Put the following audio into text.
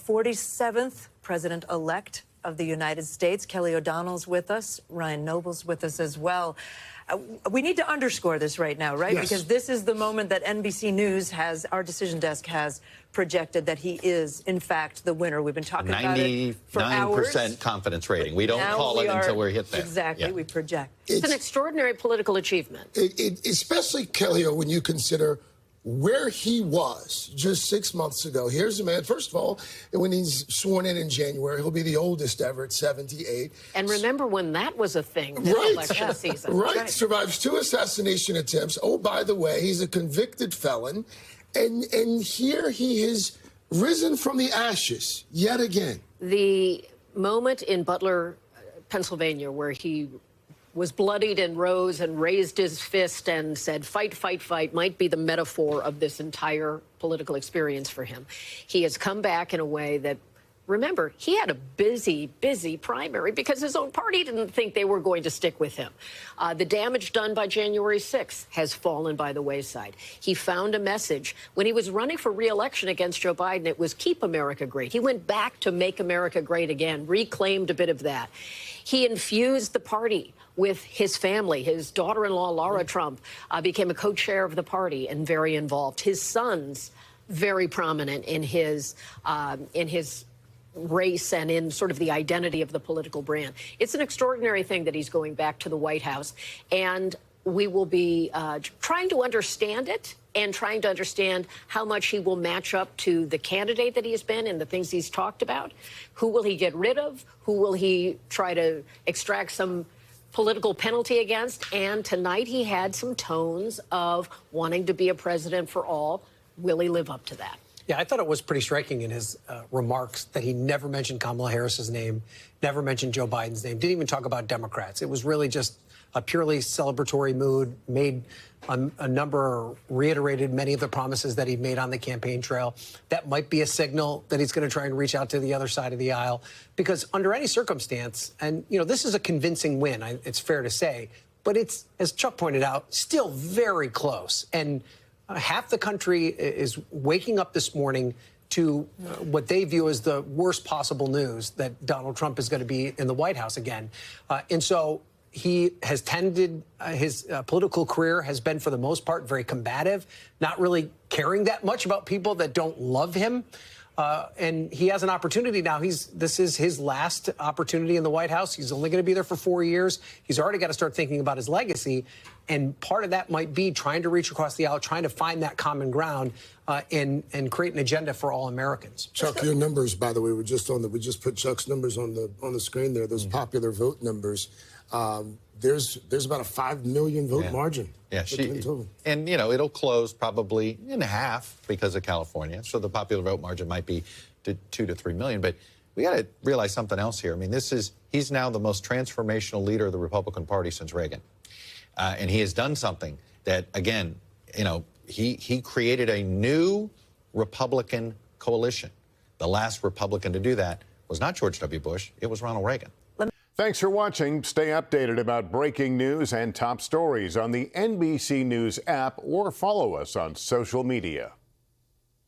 47th president-elect of the United States. Kelly O'Donnell's with us. Ryan Noble's with us as well. We need to underscore this right now, right? Yes. Because this is the moment that NBC News has, our decision desk has projected that he is, in fact, the winner. We've been talking about it for hours. 99% confidence rating. We don't call it until we're hit there. Exactly, Yeah. we project. It's an extraordinary political achievement. Especially, Kelly, when you consider where he was just 6 months ago. Here's a man, first of all, when he's sworn in January, he'll be the oldest ever at 78. And remember when that was a thing, this election season. Right, survives 2 assassination attempts. Oh, by the way, he's a convicted felon. And here he has risen from the ashes yet again. The moment in Butler, Pennsylvania, where he was bloodied and rose and raised his fist and said, fight, fight, fight, might be the metaphor of this entire political experience for him. He has come back in a way that, remember, he had a busy, busy primary because his own party didn't think they were going to stick with him. The damage done by January 6th has fallen by the wayside. He found a message. When he was running for re-election against Joe Biden, it was keep America great. He went back to make America great again, reclaimed a bit of that. He infused the party with his family. His daughter-in-law, Laura Trump, became a co-chair of the party and very involved. His sons, very prominent in his race and in sort of the identity of the political brand. It's an extraordinary thing that he's going back to the White House, and we will be trying to understand it and trying to understand how much he will match up to the candidate that he has been and the things he's talked about. Who will he get rid of? Who will he try to extract some political penalty against? And tonight he had some tones of wanting to be a president for all. Will he live up to that? Yeah, I thought it was pretty striking in his remarks that he never mentioned Kamala Harris's name, never mentioned Joe Biden's name, didn't even talk about Democrats. It was really just a purely celebratory mood, made reiterated many of the promises that he made on the campaign trail. That might be a signal that he's going to try and reach out to the other side of the aisle, because under any circumstance, and, you know, this is a convincing win, it's fair to say, but it's, as Chuck pointed out, still very close. And half the country is waking up this morning to what they view as the worst possible news, that Donald Trump is going to be in the White House again. And so he has tended, his political career has been, for the most part, very combative, not really caring that much about people that don't love him. And he has an opportunity now. This is his last opportunity in the White House. He's only going to be there for 4 years. He's already got to start thinking about his legacy. And part of that might be trying to reach across the aisle, trying to find that common ground and create an agenda for all Americans. Chuck, your numbers, by the way, we just put Chuck's numbers on the screen there. Those popular vote numbers. There's about a 5 million vote margin. Yeah, and, you know, it'll close probably in half because of California. So the popular vote margin might be 2 to 3 million. But we got to realize something else here. I mean, he's now the most transformational leader of the Republican Party since Reagan. And he has done something that, again, you know, he created a new Republican coalition. The last Republican to do that was not George W. Bush. It was Ronald Reagan. Thanks for watching. Stay updated about breaking news and top stories on the NBC News app or follow us on social media.